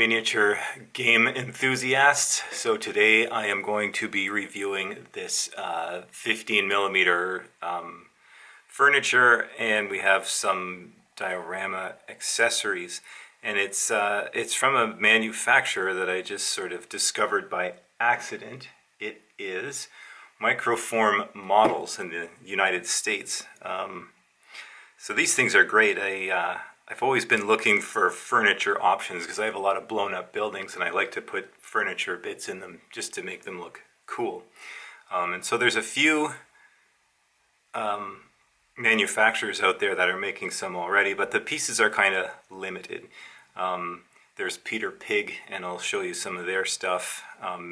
miniature game enthusiasts. So today I am going to be reviewing this 15 millimeter furniture, and we have some diorama accessories. And it's from a manufacturer that I just sort of discovered by accident. It is Microform Models in the United States. So these things are great. I've always been looking for furniture options because I have a lot of blown up buildings and I like to put furniture bits in them just to make them look cool. And so there's a few manufacturers out there that are making some already, but the pieces are kind of limited. There's Peter Pig, and I'll show you some of their stuff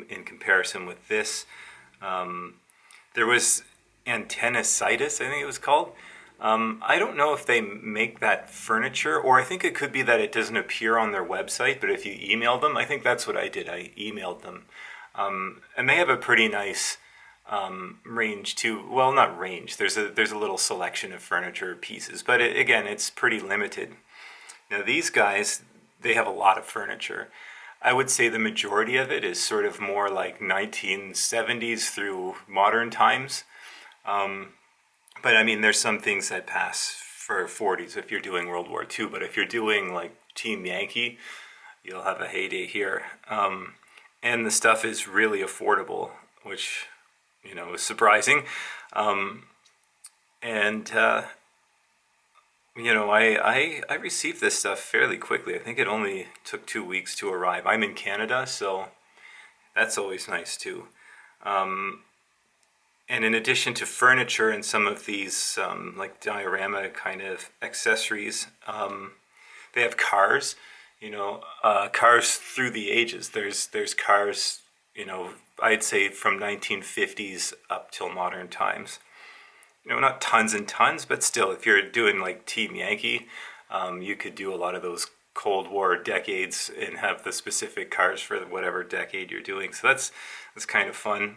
in comparison with this. There was Antennicitis, I think it was called. I don't know if they make that furniture, or I think it could be that it doesn't appear on their website, but if you email them, I think that's what I did. I emailed them. And they have a pretty nice range too. Well, not range. There's a little selection of furniture pieces, but again, it's pretty limited. Now these guys, they have a lot of furniture. I would say the majority of it is sort of more like 1970s through modern times. But I mean, there's some things that pass for 40s if you're doing World War II. But if you're doing like Team Yankee, you'll have a heyday here. And the stuff is really affordable, which, you know, is surprising. You know, I received this stuff fairly quickly. I think it only took 2 weeks to arrive. I'm in Canada, so that's always nice too. And in addition to furniture and some of these like diorama kind of accessories, they have cars, you know, cars through the ages. There's cars, you know, I'd say from 1950s up till modern times. You know, not tons and tons, but still, if you're doing like Team Yankee, you could do a lot of those Cold War decades and have the specific cars for whatever decade you're doing. So that's kind of fun.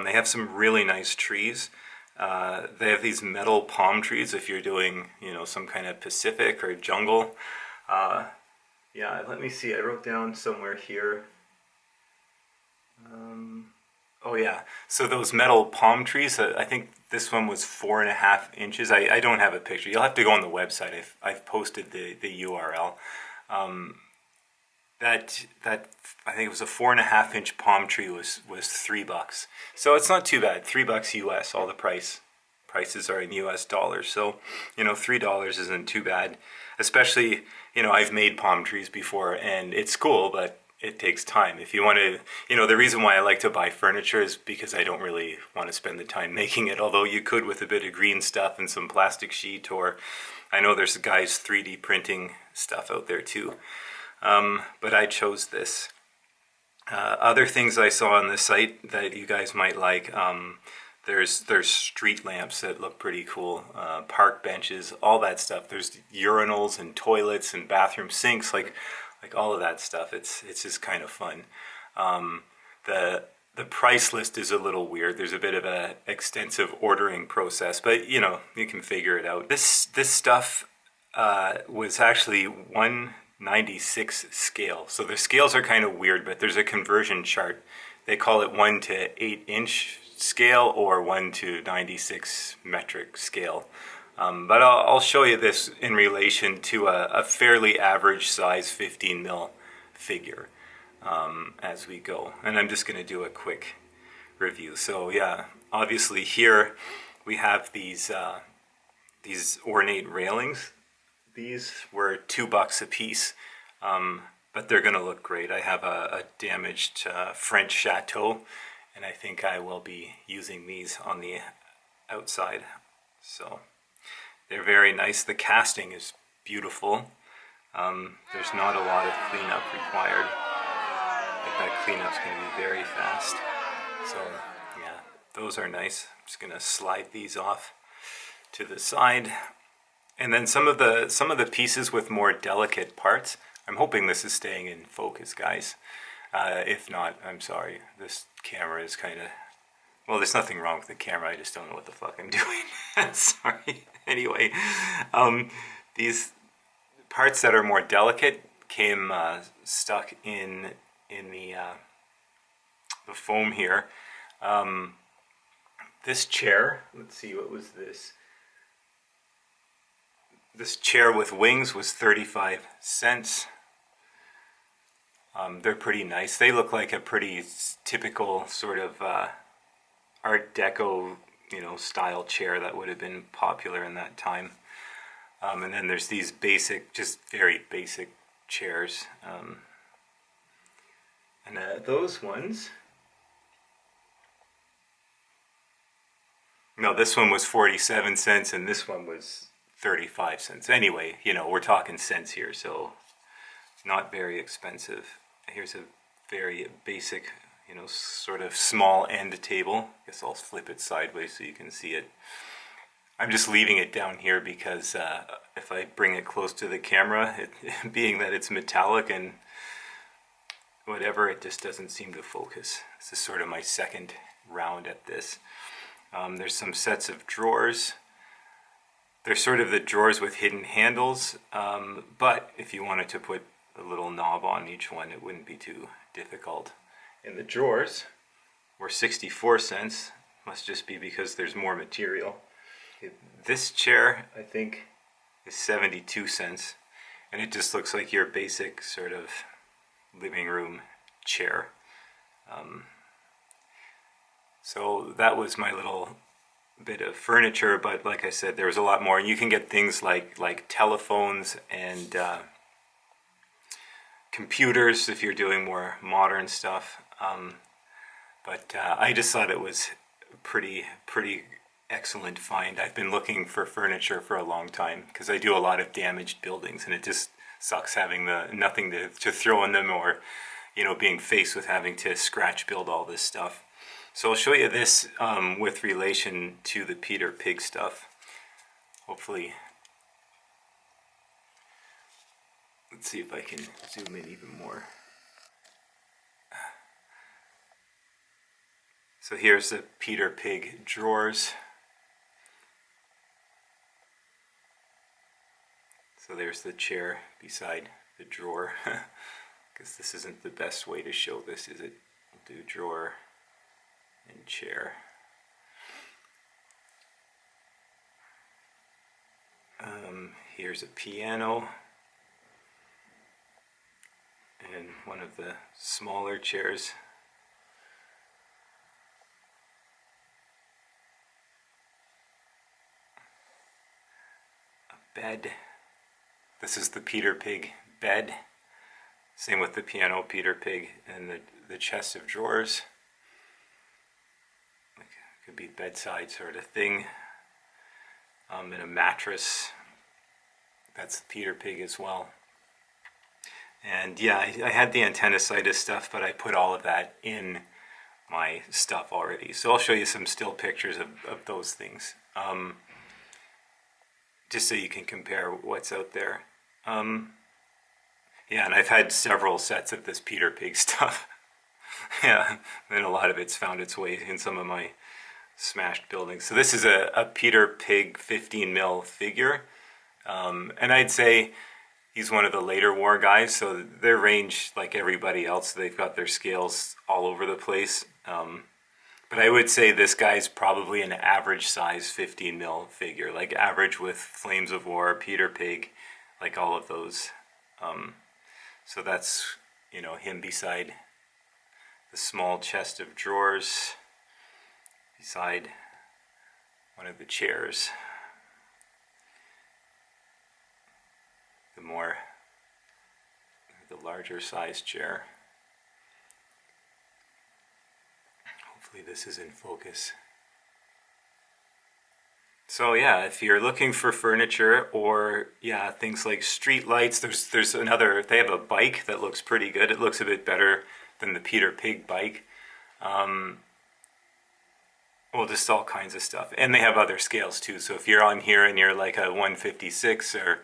They have some really nice trees. They have these metal palm trees if you're doing, you know, some kind of Pacific or jungle. Yeah, let me see. I wrote down somewhere here. Oh yeah, so those metal palm trees, I think this one was 4.5 inches. I don't have a picture. You'll have to go on the website. I've posted the URL. That I think it was a 4.5 inch palm tree was $3. So it's not too bad. $3 US. All the prices are in US dollars. So, you know, $3 isn't too bad. Especially, you know, I've made palm trees before and it's cool, but it takes time. If you want to, you know, the reason why I like to buy furniture is because I don't really want to spend the time making it, although you could with a bit of green stuff and some plastic sheet, or I know there's guys 3D printing stuff out there too. But I chose this. Other things I saw on the site that you guys might like, there's street lamps that look pretty cool, park benches, all that stuff. There's urinals and toilets and bathroom sinks, like all of that stuff. It's just kind of fun. The price list is a little weird. There's a bit of a extensive ordering process, but you know, you can figure it out. This stuff was actually 1/96 scale. So the scales are kind of weird, but there's a conversion chart. They call it 1 to 8 inch scale or 1 to 96 metric scale. But I'll show you this in relation to a fairly average size 15 mil figure as we go. And I'm just going to do a quick review. So yeah, obviously here we have these ornate railings. These were $2 a piece, but they're going to look great. I have a damaged French chateau, and I think I will be using these on the outside. So they're very nice. The casting is beautiful. There's not a lot of cleanup required. Like that cleanup's going to be very fast. So yeah, those are nice. I'm just going to slide these off to the side. And then some of the pieces with more delicate parts. I'm hoping this is staying in focus, guys. If not, I'm sorry. This camera is kind of... Well, there's nothing wrong with the camera. I just don't know what the fuck I'm doing. Sorry. Anyway, these parts that are more delicate, came stuck in the foam here. This chair, let's see, what was this? This chair with wings was 35 cents. They're pretty nice. They look like a pretty typical sort of Art Deco, style chair that would have been popular in that time. And then there's these basic, just very basic chairs. And those ones, no, this one was 47 cents and this one was 35 cents. Anyway, we're talking cents here, so not very expensive. Here's a very basic, sort of small end table. I guess I'll flip it sideways so you can see it. I'm just leaving it down here because if I bring it close to the camera, being that it's metallic and whatever, it just doesn't seem to focus. This is sort of my second round at this. There's some sets of drawers. They're sort of the drawers with hidden handles, but if you wanted to put a little knob on each one, it wouldn't be too difficult. And the drawers were 64 cents. Must just be because there's more material. This chair, I think, is 72 cents, and it just looks like your basic sort of living room chair. So that was my little bit of furniture, but like I said, there was a lot more. And you can get things like telephones and computers if you're doing more modern stuff. But I just thought it was pretty excellent find. I've been looking for furniture for a long time because I do a lot of damaged buildings, and it just sucks having nothing to throw in them, or being faced with having to scratch build all this stuff. So I'll show you this with relation to the Peter Pig stuff. Hopefully, let's see if I can zoom in even more. So here's the Peter Pig drawers. So there's the chair beside the drawer. Because this isn't the best way to show this, is it? We'll do drawer and chair. Here's a piano and one of the smaller chairs. A bed. This is the Peter Pig bed. Same with the piano, Peter Pig, and the chest of drawers. Could be bedside sort of thing. And a mattress. That's the Peter Pig as well. And yeah, I had the antennicitis stuff, but I put all of that in my stuff already. So I'll show you some still pictures of those things. Just so you can compare what's out there. Yeah, and I've had several sets of this Peter Pig stuff. Yeah, and a lot of it's found its way in some of my smashed buildings. So this is a Peter Pig 15 mil figure. And I'd say he's one of the later war guys, so their range, like everybody else, they've got their scales all over the place. But I would say this guy's probably an average size 15 mil figure, like average with Flames of War, Peter Pig, like all of those. So that's, him beside the small chest of drawers, beside one of the chairs. The larger size chair. Hopefully this is in focus. So yeah, if you're looking for furniture or things like street lights, there's another, they have a bike that looks pretty good. It looks a bit better than the Peter Pig bike. Well, just all kinds of stuff. And they have other scales too. So if you're on here and you're like a 156 or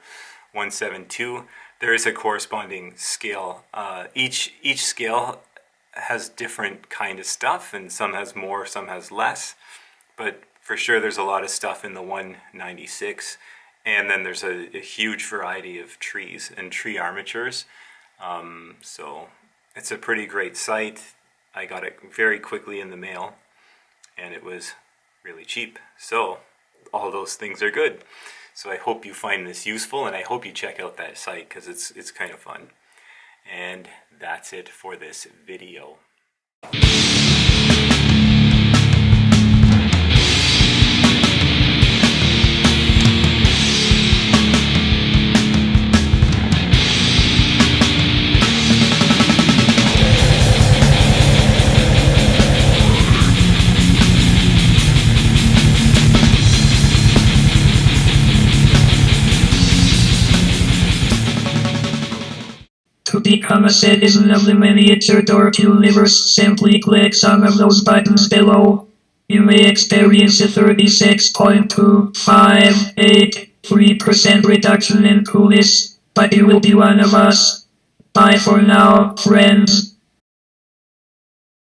172, there is a corresponding scale. Each scale has different kind of stuff, and some has more, some has less. But for sure, there's a lot of stuff in the 196, and then there's a huge variety of trees and tree armatures. So it's a pretty great site. I got it very quickly in the mail, and it was really cheap. So all those things are good. So I hope you find this useful, and I hope you check out that site because it's kind of fun. And that's it for this video. To become a citizen of the miniature Door Universe, simply click some of those buttons below. You may experience a 36.258% reduction in coolness, but you will be one of us. Bye for now, friends.